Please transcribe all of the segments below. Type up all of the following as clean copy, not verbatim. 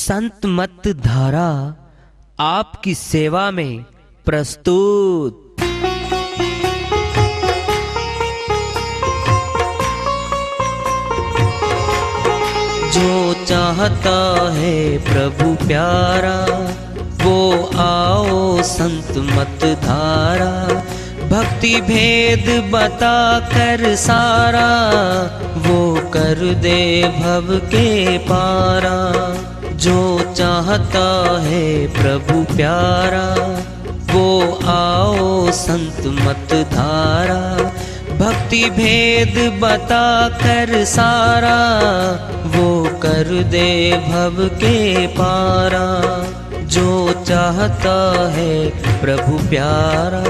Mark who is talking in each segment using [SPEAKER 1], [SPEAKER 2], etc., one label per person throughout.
[SPEAKER 1] संत मत धारा आपकी सेवा में प्रस्तुत। जो चाहता है प्रभु प्यारा वो आओ संत मत धारा। भक्ति भेद बता कर सारा वो कर दे भव के पारा। जो चाहता है प्रभु प्यारा वो आओ संत मत धारा। भक्ति भेद बता कर सारा वो कर दे भव के पारा। जो चाहता है प्रभु प्यारा।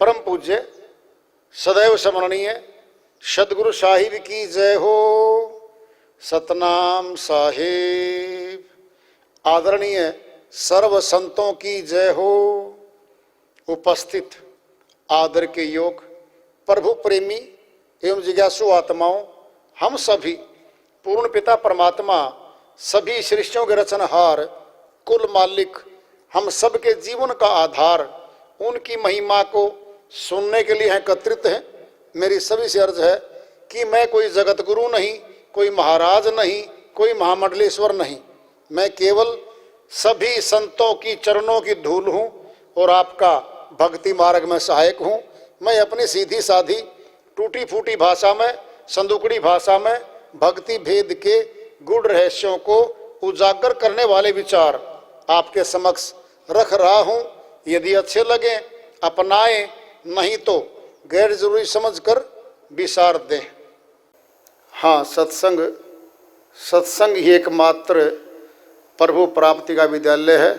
[SPEAKER 2] परम पूज्य सदैव स्मरणीय सदगुरु साहिब की जय हो। सतनाम साहिब। आदरणीय सर्व संतों की जय हो। उपस्थित आदर के योग प्रभु प्रेमी एवं जिज्ञासु आत्माओं, हम सभी पूर्ण पिता परमात्मा सभी सृष्टियों के रचनहार कुल मालिक हम सबके जीवन का आधार उनकी महिमा को सुनने के लिए एकत्रित हैं। मेरी सभी से अर्ज है कि मैं कोई जगत गुरु नहीं, कोई महाराज नहीं, कोई महामंडलेश्वर नहीं। मैं केवल सभी संतों की चरणों की धूल हूँ और आपका भक्ति मार्ग में सहायक हूँ। मैं अपनी सीधी साधी टूटी फूटी भाषा में, संदुकड़ी भाषा में भक्ति भेद के गूढ़ रहस्यों को उजागर करने वाले विचार आपके समक्ष रख रहा हूँ। यदि अच्छे लगे अपनाएं, नहीं तो गैर जरूरी समझकर विसार दें। हाँ, सत्संग ही एकमात्र प्रभु प्राप्ति का विद्यालय है,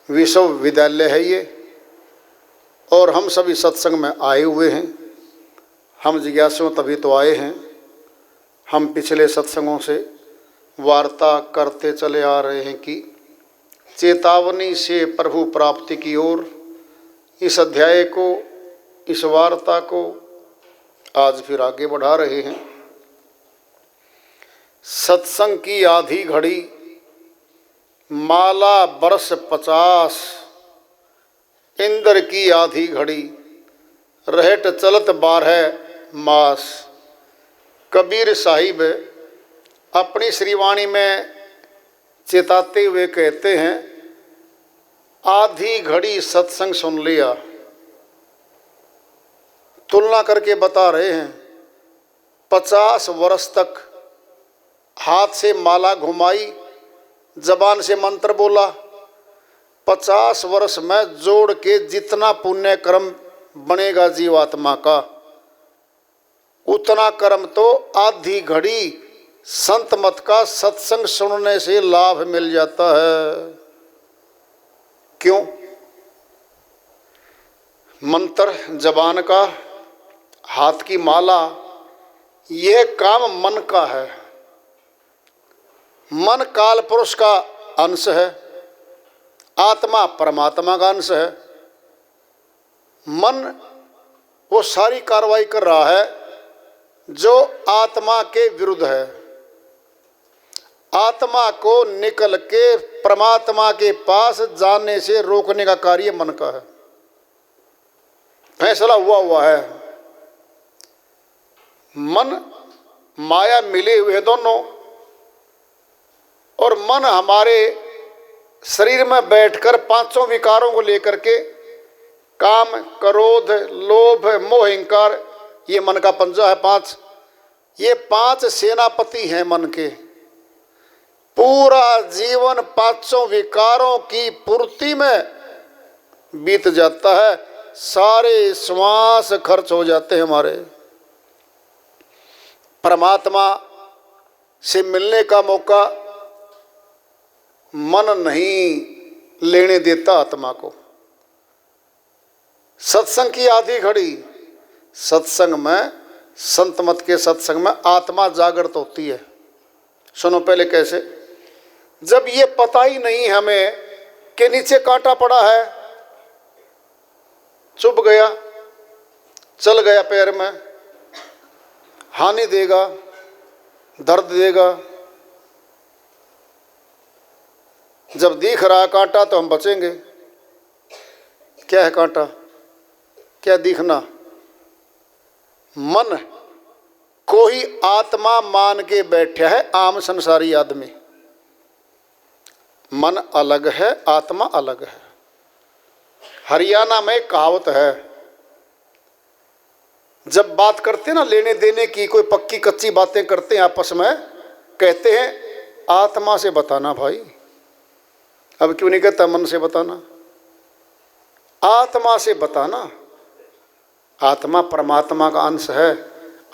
[SPEAKER 2] विश्वविद्यालय है ये। और हम सभी सत्संग में आए हुए हैं। हम जिज्ञासु तभी तो आए हैं। हम पिछले सत्संगों से वार्ता करते चले आ रहे हैं कि चेतावनी से प्रभु प्राप्ति की ओर इस अध्याय को, इस वार्ता को आज फिर आगे बढ़ा रहे हैं। सत्संग की आधी घड़ी माला बरस 50, इंद्र की आधी घड़ी रहट चलत 12 मास। कबीर साहिब अपनी श्रीवाणी में चेताते हुए कहते हैं, आधी घड़ी सत्संग सुन लिया। तुलना करके बता रहे हैं, 50 वर्ष तक हाथ से माला घुमाई, जबान से मंत्र बोला। 50 वर्ष में जोड़ के जितना पुण्य कर्म बनेगा जीवात्मा का, उतना कर्म तो आधी घड़ी संत मत का सत्संग सुनने से लाभ मिल जाता है। क्यों? मंत्र, जबान का, हाथ की माला, यह काम मन का है। मन काल पुरुष का अंश है, आत्मा परमात्मा का अंश है। मन वो सारी कार्रवाई कर रहा है जो आत्मा के विरुद्ध है। आत्मा को निकल के परमात्मा के पास जाने से रोकने का कार्य मन का है। फैसला हुआ है। मन माया मिले हुए दोनों, और मन हमारे शरीर में बैठकर पांचों विकारों को लेकर के काम, क्रोध, लोभ, मोह, अहंकार, ये मन का पंजा है 5। ये 5 सेनापति हैं मन के। पूरा जीवन पांचों विकारों की पूर्ति में बीत जाता है। सारे श्वास खर्च हो जाते हैं हमारे। परमात्मा से मिलने का मौका मन नहीं लेने देता आत्मा को। सत्संग की आधी घड़ी, सत्संग में, संत मत के सत्संग में आत्मा जागृत होती है। सुनो पहले कैसे। जब ये पता ही नहीं हमें कि नीचे कांटा पड़ा है, चुभ गया, चल गया पैर में, हानि देगा, दर्द देगा। जब दिख रहा कांटा तो हम बचेंगे। क्या है कांटा? क्या दिखना? मन को ही आत्मा मान के बैठा है आम संसारी आदमी। मन अलग है, आत्मा अलग है। हरियाणा में कहावत है, जब बात करते ना लेने देने की, कोई पक्की कच्ची बातें करते हैं आपस में, कहते हैं आत्मा से बताना भाई। अब क्यों नहीं कहता मन से बताना? आत्मा से बताना। आत्मा परमात्मा का अंश है,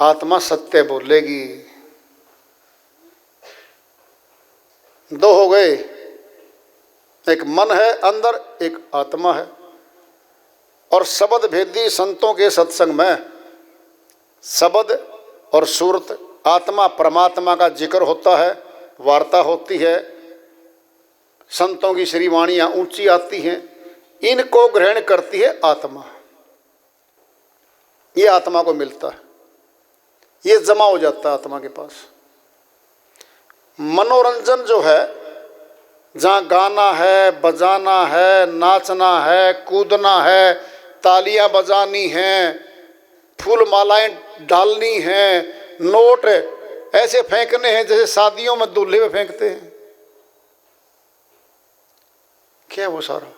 [SPEAKER 2] आत्मा सत्य बोलेगी। दो हो गए, एक मन है अंदर, एक आत्मा है। और शब्द भेदी संतों के सत्संग में शब्द और सूरत, आत्मा परमात्मा का जिक्र होता है, वार्ता होती है, संतों की श्रीवाणियाँ ऊंची आती हैं, इनको ग्रहण करती है आत्मा। ये आत्मा को मिलता है, ये जमा हो जाता है आत्मा के पास। मनोरंजन जो है, जहाँ गाना है, बजाना है, नाचना है, कूदना है, तालियां बजानी हैं, फूल मालाएं डालनी हैं, नोट ऐसे फेंकने हैं जैसे शादियों में दूल्हे में फेंकते हैं। क्या वो सारा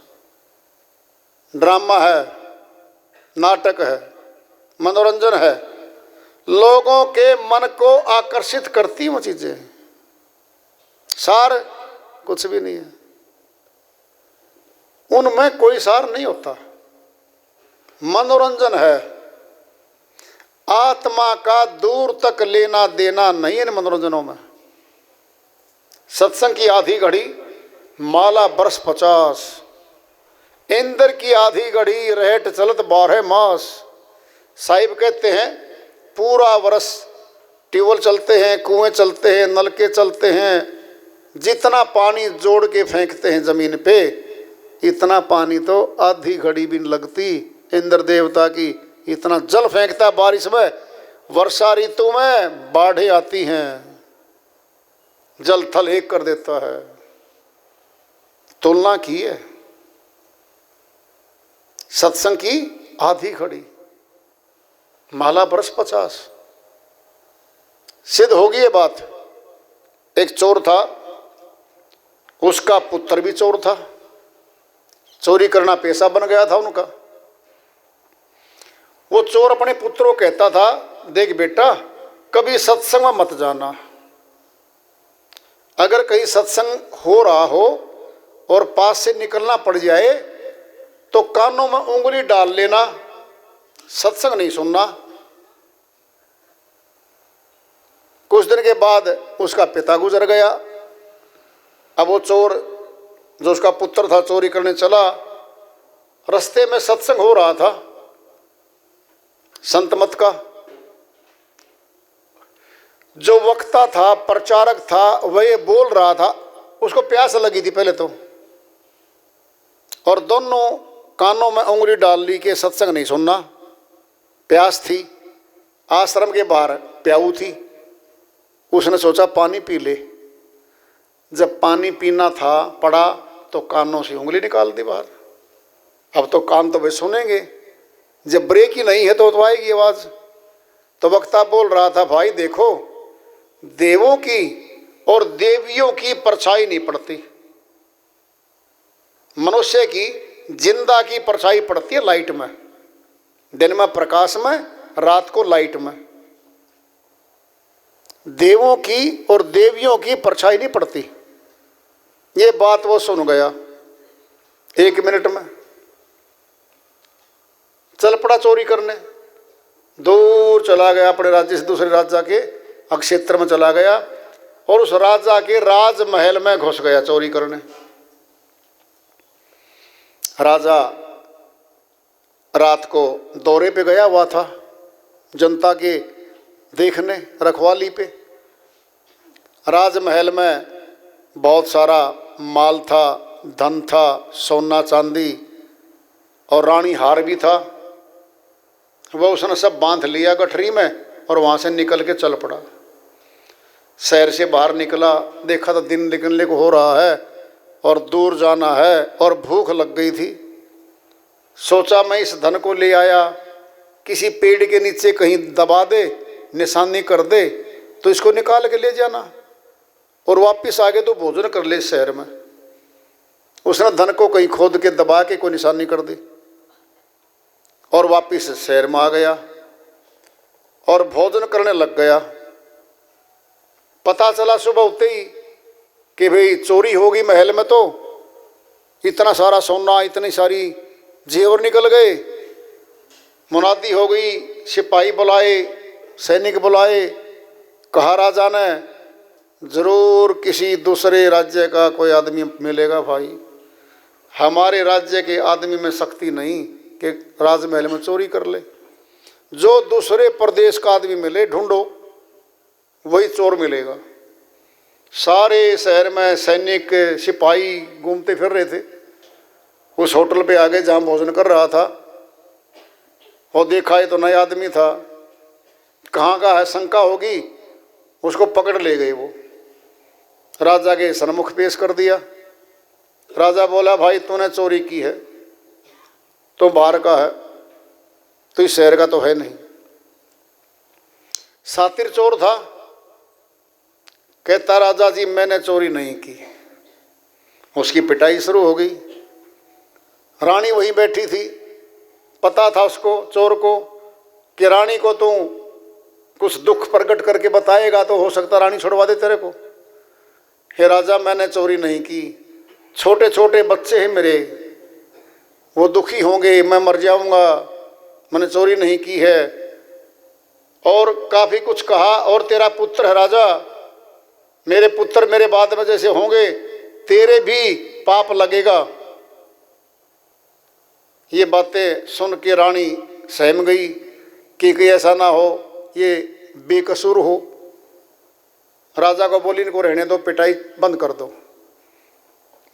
[SPEAKER 2] ड्रामा है, नाटक है, मनोरंजन है, लोगों के मन को आकर्षित करती वो चीजें, सार कुछ भी नहीं है उनमें, कोई सार नहीं होता, मनोरंजन है। आत्मा का दूर तक लेना देना नहीं है इन मनोरंजनों में। सत्संग की आधी घड़ी माला बरस 50, इंद्र की आधी घड़ी रहट चलत 12 मास। साहिब कहते हैं पूरा वर्ष ट्यूबवेल चलते हैं, कुएं चलते हैं, नलके चलते हैं, जितना पानी जोड़ के फेंकते हैं जमीन पे, इतना पानी तो आधी घड़ी भी नहीं लगती। इंद्र देवता की इतना जल फेंकता बारिश में, वर्षा ऋतु में बाढ़ें आती हैं, जल थल एक कर देता है। तुलना की है सत्संग की आधी घड़ी, माला बरस 50। सिद्ध होगी ये बात। एक चोर था, उसका पुत्र भी चोर था, चोरी करना पेशा बन गया था उनका। वो चोर अपने पुत्र को कहता था, देख बेटा कभी सत्संग में मत जाना, अगर कहीं सत्संग हो रहा हो और पास से निकलना पड़ जाए तो कानों में उंगली डाल लेना, सत्संग नहीं सुनना। कुछ दिन के बाद उसका पिता गुजर गया। अब वो चोर जो उसका पुत्र था चोरी करने चला, रास्ते में सत्संग हो रहा था संत मत का। जो वक्ता था, प्रचारक था, वह ये बोल रहा था, उसको प्यास लगी थी पहले तो, और दोनों कानों में उंगली डाल ली कि सत्संग नहीं सुनना। प्यास थी, आश्रम के बाहर प्याऊ थी, उसने सोचा पानी पी ले। जब पानी पीना था पड़ा तो कानों से उंगली निकाल दी बाहर। अब तो कान तो वे सुनेंगे, जब ब्रेक ही नहीं है तो आएगी आवाज। तो वक्ता बोल रहा था, भाई देखो देवों की और देवियों की परछाई नहीं पड़ती, मनुष्य की जिंदा की परछाई पड़ती है लाइट में, दिन में प्रकाश में, रात को लाइट में। देवों की और देवियों की परछाई नहीं पड़ती। ये बात वो सुन गया, 1 मिनट में चल पड़ा चोरी करने। दूर चला गया, अपने राज्य से दूसरे राज्य जाके क्षेत्र में चला गया। और उस राजा के राजमहल में घुस गया चोरी करने। राजा रात को दौरे पे गया हुआ था, जनता के देखने, रखवाली पे। राजमहल में बहुत सारा माल था, धन था, सोना चांदी और रानी हार भी था। वह उसने सब बांध लिया गठरी में और वहाँ से निकल के चल पड़ा। शहर से बाहर निकला, देखा तो दिन निकलने को हो रहा है और दूर जाना है और भूख लग गई थी। सोचा मैं इस धन को ले आया, किसी पेड़ के नीचे कहीं दबा दे, निशानी कर दे तो इसको निकाल के ले जाना और वापस आगे तो भोजन कर ले शहर में। उसने धन को कहीं खोद के दबा के कोई निशानी कर दी और वापस शहर में आ गया और भोजन करने लग गया। पता चला सुबह उठते ही कि भाई चोरी होगी महल में, तो इतना सारा सोना, इतनी सारी जेवर निकल गए। मुनादी हो गई, सिपाही बुलाए, सैनिक बुलाए। कहा राजा ने, जरूर किसी दूसरे राज्य का कोई आदमी मिलेगा भाई, हमारे राज्य के आदमी में शक्ति नहीं कि राजमहल में चोरी कर ले। जो दूसरे प्रदेश का आदमी मिले ढूंढो, वही चोर मिलेगा। सारे शहर में सैनिक सिपाही घूमते फिर रहे थे। उस होटल पे आगे जहाँ भोजन कर रहा था और देखा ये तो नया आदमी था, कहाँ का है, शंका होगी, उसको पकड़ ले गए। वो राजा के सन्मुख पेश कर दिया। राजा बोला, भाई तूने चोरी की है, तो बाहर का है, तो इस शहर का तो है नहीं। सातिर चोर था। कहता, राजा जी मैंने चोरी नहीं की। उसकी पिटाई शुरू हो गई। रानी वहीं बैठी थी। पता था उसको, चोर को, कि रानी को तू कुछ दुख प्रकट करके बताएगा तो हो सकता रानी छुड़वा दे तेरे को। हे राजा मैंने चोरी नहीं की, छोटे छोटे बच्चे हैं मेरे, वो दुखी होंगे, मैं मर जाऊंगा, मैंने चोरी नहीं की है। और काफ़ी कुछ कहा। और तेरा पुत्र है राजा, मेरे पुत्र मेरे बाद में जैसे होंगे तेरे भी पाप लगेगा। ये बातें सुन के रानी सहम गई कि ऐसा ना हो ये बेकसूर हो। राजा को बोली, इनको रहने दो, पिटाई बंद कर दो,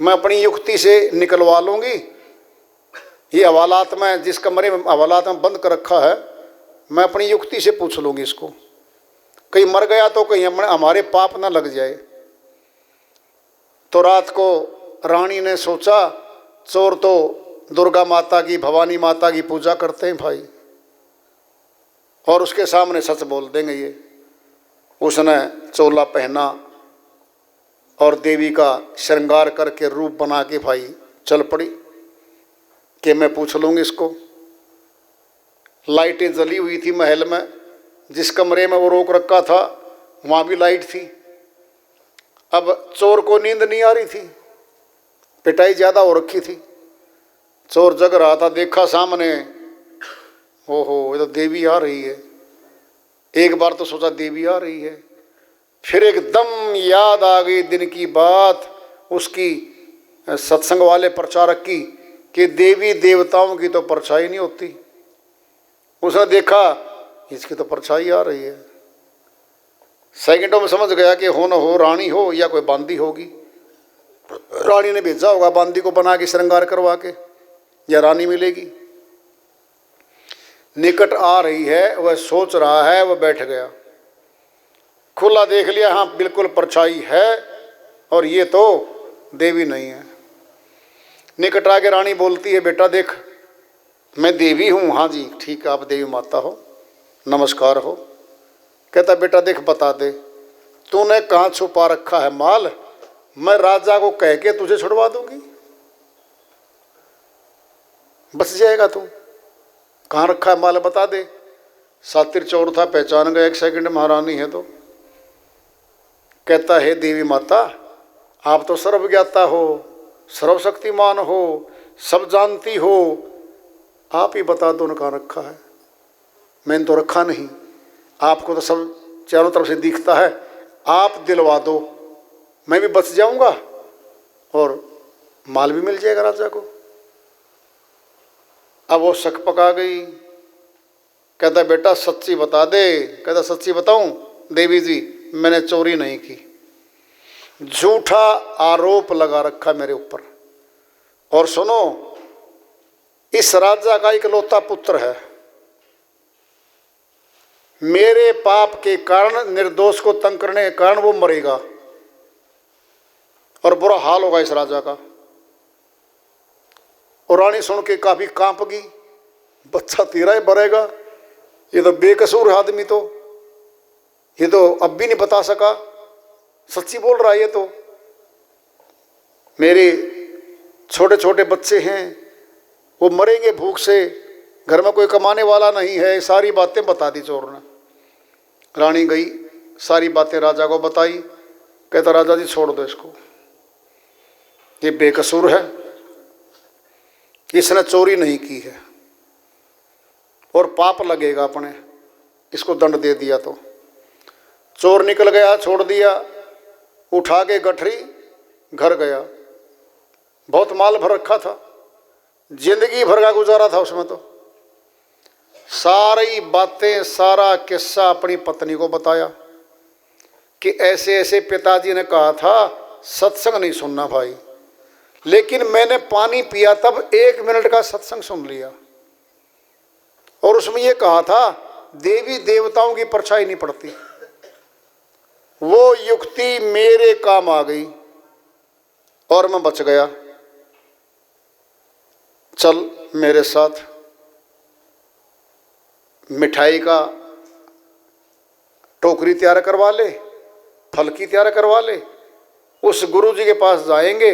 [SPEAKER 2] मैं अपनी युक्ति से निकलवा लूँगी। ये हवालात में, जिस कमरे में हवालात में बंद कर रखा है, मैं अपनी युक्ति से पूछ लूँगी इसको। कहीं मर गया तो कहीं हमारे पाप ना लग जाए। तो रात को रानी ने सोचा, चोर तो दुर्गा माता की, भवानी माता की पूजा करते हैं भाई, और उसके सामने सच बोल देंगे ये। उसने चोला पहना और देवी का श्रृंगार करके रूप बना के भाई चल पड़ी कि मैं पूछ लूँगी इसको। लाइटें जली हुई थी महल में, जिस कमरे में वो रोक रखा था वहाँ भी लाइट थी। अब चोर को नींद नहीं आ रही थी, पिटाई ज़्यादा हो रखी थी। चोर जग रहा था, देखा सामने, ओहो ये तो देवी आ रही है। एक बार तो सोचा देवी आ रही है, फिर एकदम याद आ गई दिन की बात उसकी सत्संग वाले प्रचारक की कि देवी देवताओं की तो परछाई नहीं होती। उसने देखा इसकी तो परछाई आ रही है। सेकंडों में समझ गया कि हो न हो रानी हो या कोई बांदी होगी। रानी ने भेजा होगा बांदी को बना के श्रृंगार करवा के, या रानी मिलेगी। निकट आ रही है, वह सोच रहा है, वह बैठ गया। खुला देख लिया, हाँ बिल्कुल परछाई है और ये तो देवी नहीं है। निकट आके रानी बोलती है, बेटा देख मैं देवी हूँ। हाँ जी ठीक है, आप देवी माता हो, नमस्कार हो। कहता बेटा देख बता दे, तूने कहाँ छुपा रखा है माल, मैं राजा को कह के तुझे छुड़वा दूंगी, बच जाएगा तू। कहाँ रखा है माल बता दे। सातिर चोर था, पहचान गया एक सेकंड महारानी है तो। कहता है देवी माता आप तो सर्वज्ञाता हो, सर्वशक्तिमान हो, सब जानती हो, आप ही बता दो न कहाँ रखा है। मैंने तो रखा नहीं, आपको तो सब चारों तरफ से दिखता है, आप दिलवा दो, मैं भी बच जाऊंगा और माल भी मिल जाएगा राजा को। अब वो शक पका गई। कहता बेटा सच्ची बता दे। कहता सच्ची बताऊं देवी जी, मैंने चोरी नहीं की, झूठा आरोप लगा रखा मेरे ऊपर। और सुनो, इस राजा का इकलौता पुत्र है, मेरे पाप के कारण, निर्दोष को तंग करने के कारण वो मरेगा और बुरा हाल होगा इस राजा का। और रानी सुन के काफी कांप गई। बच्चा तेरा ही मरेगा, ये तो बेकसूर आदमी, तो ये तो अब भी नहीं बता सका, सच्ची बोल रहा है ये तो। मेरे छोटे छोटे बच्चे हैं, वो मरेंगे भूख से, घर में कोई कमाने वाला नहीं है। सारी बातें बता दी चोर ने। रानी गई, सारी बातें राजा को बताई। कहता राजा जी छोड़ दो इसको, ये बेकसूर है, इसने चोरी नहीं की है और पाप लगेगा अपने, इसको दंड दे दिया तो। चोर निकल गया, छोड़ दिया, उठा के गठरी घर गया। बहुत माल भर रखा था, जिंदगी भर का गुजारा था उसमें। तो सारी बातें, सारा किस्सा अपनी पत्नी को बताया कि ऐसे ऐसे पिताजी ने कहा था, सत्संग नहीं सुनना भाई, लेकिन मैंने पानी पिया तब 1 मिनट का सत्संग सुन लिया और उसमें यह कहा था देवी देवताओं की परछाई नहीं पड़ती। वो युक्ति मेरे काम आ गई और मैं बच गया। चल मेरे साथ, मिठाई का टोकरी तैयार करवा ले, फलकी तैयार करवा ले, उस गुरु जी के पास जाएंगे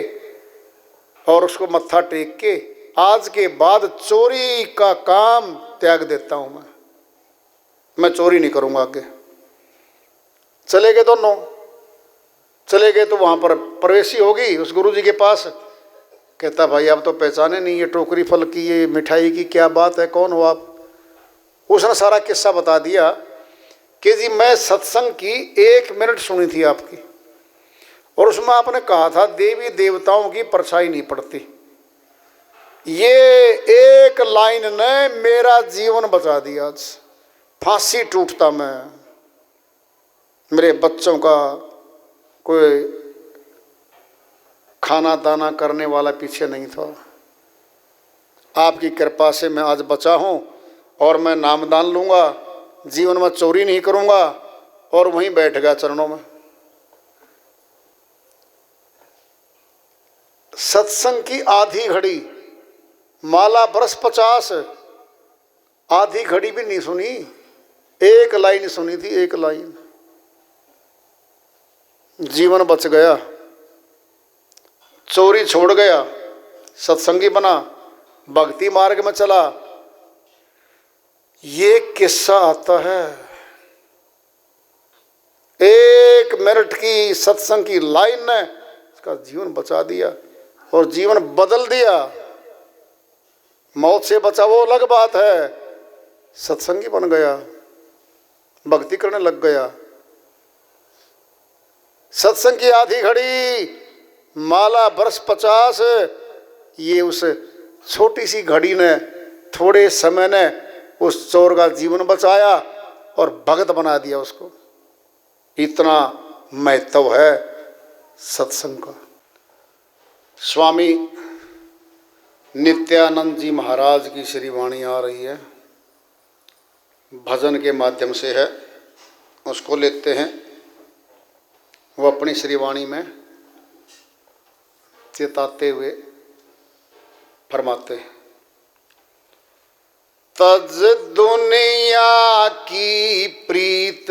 [SPEAKER 2] और उसको मत्था टेक के आज के बाद चोरी का काम त्याग देता हूं, मैं चोरी नहीं करूंगा आगे। चले गए दोनों, चले गए तो वहां पर प्रवेशी होगी उस गुरु जी के पास। कहता भाई अब तो पहचाने नहीं, ये टोकरी फल की, ये मिठाई की क्या बात है, कौन हो आप? उसने सारा किस्सा बता दिया कि जी मैं सत्संग की 1 मिनट सुनी थी आपकी, और उसमें आपने कहा था देवी देवताओं की परछाई नहीं पड़ती। ये एक लाइन ने मेरा जीवन बचा दिया। आज फांसी टूटता मैं, मेरे बच्चों का कोई खाना दाना करने वाला पीछे नहीं था। आपकी कृपा से मैं आज बचा हूं और मैं नामदान लूंगा, जीवन में चोरी नहीं करूंगा, और वहीं बैठ गया चरणों में। सत्संग की आधी घड़ी, माला बरस 50, आधी घड़ी भी नहीं सुनी, 1 लाइन सुनी थी, 1 लाइन। जीवन बच गया, चोरी छोड़ गया, सत्संगी बना, भक्ति मार्ग में चला। ये किस्सा आता है, 1 मिनट की सत्संग की लाइन ने उसका जीवन बचा दिया और जीवन बदल दिया। मौत से बचा वो अलग बात है, सत्संगी बन गया, भक्ति करने लग गया। सत्संग की आधी घड़ी, माला बरस 50, ये उस छोटी सी घड़ी ने, थोड़े समय ने उस चोर का जीवन बचाया और भगत बना दिया उसको। इतना महत्व है सत्संग का। स्वामी नित्यानंद जी महाराज की श्री वाणी आ रही है, भजन के माध्यम से है, उसको लेते हैं। वो अपनी श्री वाणी में चेताते हुए फरमाते हैं, तज दुनिया की प्रीत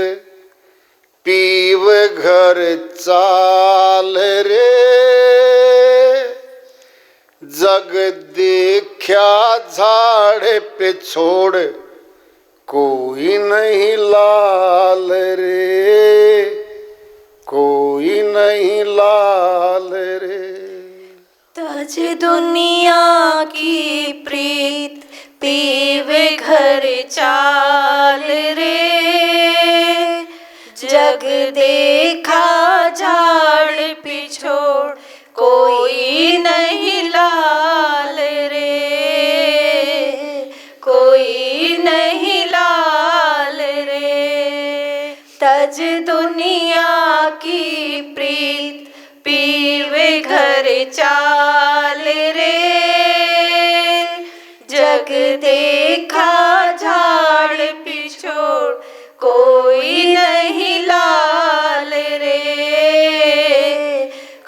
[SPEAKER 2] पीव घर चाल रे, जग देखा झाड़ पे छोड़ कोई नहीं लाल रे, कोई नहीं लाल रे।
[SPEAKER 3] तज दुनिया की प्रीत पीवे घर चाल रे, जग देखा दुनिया की प्रीत पीवे घर चाल रे। जग देखा झाड़ पिछोड़ कोई नहीं लाल रे,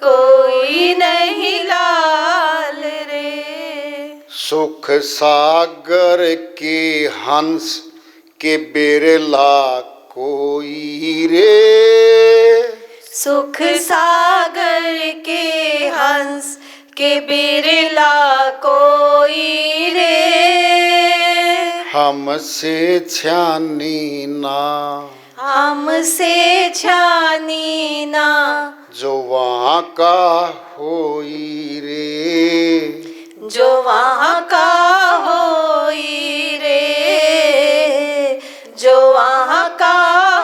[SPEAKER 3] कोई नहीं लाल रे।
[SPEAKER 2] सुख सागर के हंस के बिरला कोई रे।
[SPEAKER 3] सुख सागर के हंस के बिरला कोई रे।
[SPEAKER 2] हमसे छानी ना,
[SPEAKER 3] हमसे छानी ना,
[SPEAKER 2] जो वहाँ का होई रे।
[SPEAKER 3] जो वहाँ का होई रे, जो वहाँ का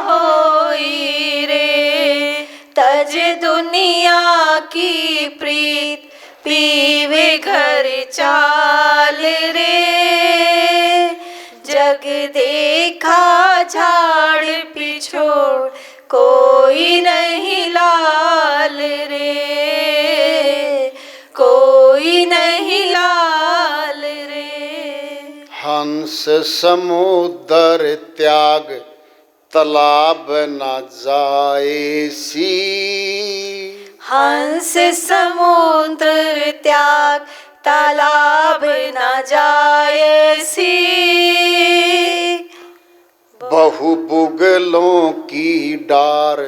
[SPEAKER 3] होई रे। तज दुनिया की प्रीत पीवे घर चाल रे। जग देखा झाड़ पिछोड़ कोई नहीं लाल रे, कोई नहीं लाल रे।
[SPEAKER 2] हंस समुद्र त्याग तालाब न जाए सी।
[SPEAKER 3] हंस समुद्र त्याग तालाब न जाए सी।
[SPEAKER 2] बहु बुगलों की डार,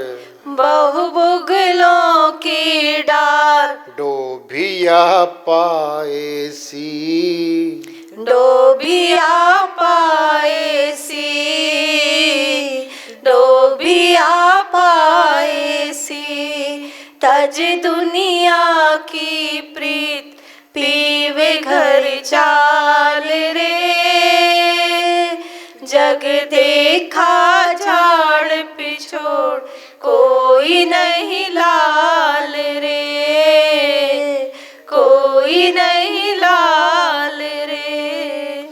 [SPEAKER 3] बहु बुगलों की डार,
[SPEAKER 2] डोभिया पाए सी।
[SPEAKER 3] डोभिया पाए सी, डोभिया पाए सी। तज दुनिया की प्रीत पीवे घर चाल रे। जग देखा झाड़ पिछोड़ कोई नहीं लाल रे, कोई नहीं लाल रे।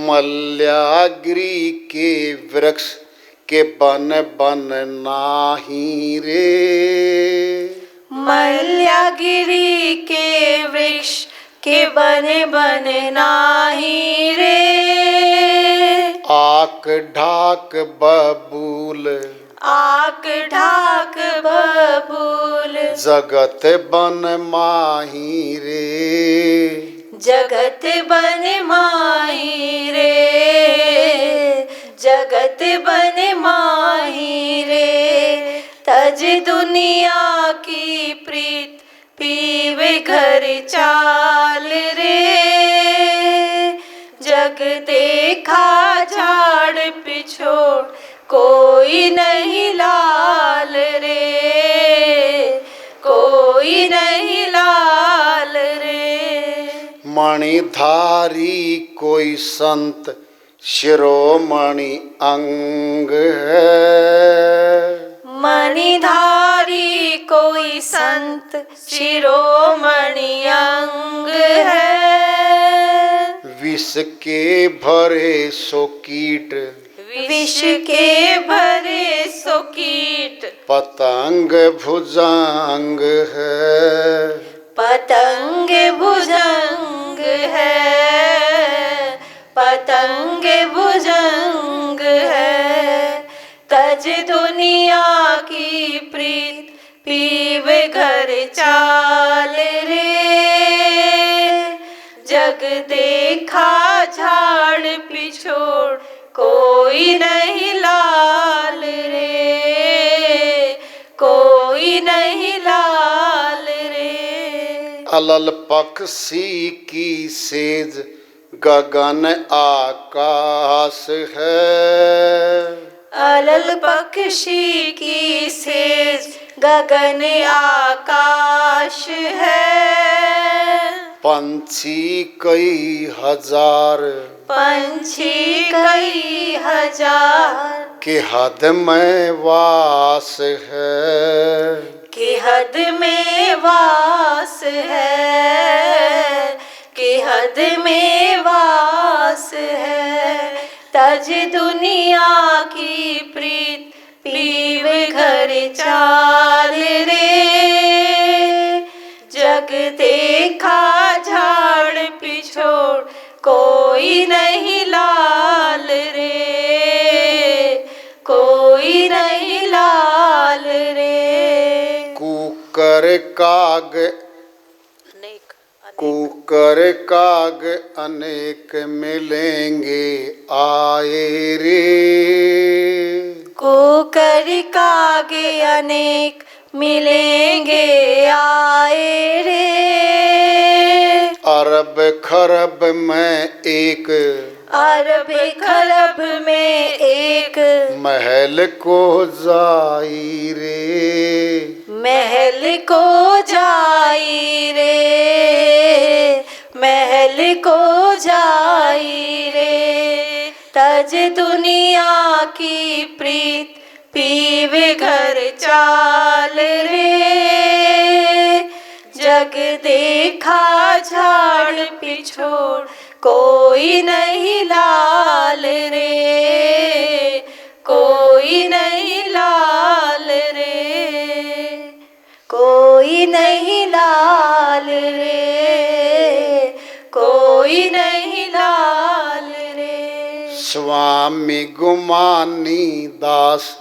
[SPEAKER 2] मल्यागिरी के वृक्ष के बन बन नाही रे।
[SPEAKER 3] मल्यागिरी के वृक्ष के बने बने नाही रे।
[SPEAKER 2] आक ढाक बबूल,
[SPEAKER 3] आक ढाक बबूल,
[SPEAKER 2] जगत बन माही रे।
[SPEAKER 3] जगत बन माही रे, जगत बन माही रे। तज दुनिया की प्रीत पीवे घर चाल रे। जग देखा झाड़ पिछोड़ कोई नहीं लाल रे, कोई नहीं लाल रे।
[SPEAKER 2] मणिधारी कोई संत शिरोमणि अंग है।
[SPEAKER 3] मणिधारी कोई संत शिरोमणि अंग है।
[SPEAKER 2] विष के भरे सो कीट,
[SPEAKER 3] विष के भरे सो कीट,
[SPEAKER 2] पतंग भुजंग है।
[SPEAKER 3] पतंग भुजंग है, पतंग भुजंग है। तज दुनिया की प्रीत पीवे घर चाल रे। जग देखा झाड़ पिछोड़ कोई नहीं लाल रे, कोई नहीं लाल रे।
[SPEAKER 2] अलल पक्षी की सेज गगन आकाश है।
[SPEAKER 3] अलल पक्षी की सेज गगन आकाश है।
[SPEAKER 2] पंछी कई हजार,
[SPEAKER 3] पंछी कई हजार,
[SPEAKER 2] के हद में वास है।
[SPEAKER 3] कि हद में वास है, कि हद में वास है। तज दुनिया की प्रीत पीव घर चाल रे। जग देखा झाड़ पिछोड़ कोई नहीं लाल रे, कोई नहीं लाल रे।
[SPEAKER 2] कुकर काग कुकर काग अनेक मिलेंगे आए रे।
[SPEAKER 3] कुकर कागे अनेक मिलेंगे आए रे।
[SPEAKER 2] अरब खरब में एक
[SPEAKER 3] अरब खरब में एक
[SPEAKER 2] महल को जाई रे।
[SPEAKER 3] महल को जाई रे, महल को जाई रे। तज दुनिया की प्रीत पीव घर चाल रे। जग देखा झाड़ पिछोड़ कोई नहीं लाल रे, कोई नहीं लाल रे, कोई नहीं लाल रे, कोई नहीं लाल रे।
[SPEAKER 2] स्वामी गुमानी दास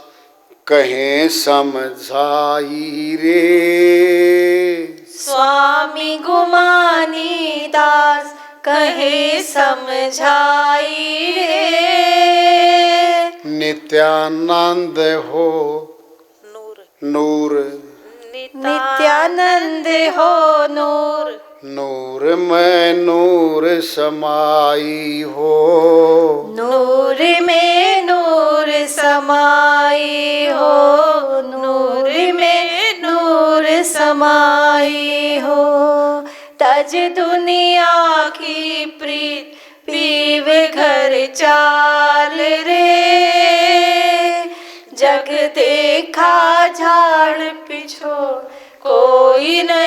[SPEAKER 2] कहें समझाई रे।
[SPEAKER 3] स्वामी गुमानी दास कहे समझाई रे।
[SPEAKER 2] नित्यानंद हो नूर
[SPEAKER 3] नित्यानंद हो नूर,
[SPEAKER 2] नूर में नूर समाई हो।
[SPEAKER 3] नूर में नूर समाई हो, नूर में नूर समाई हो। तज दुनिया की प्रीत पीव घर चाल रे। जग देखा झाड़ पिछोड़ कोई नहीं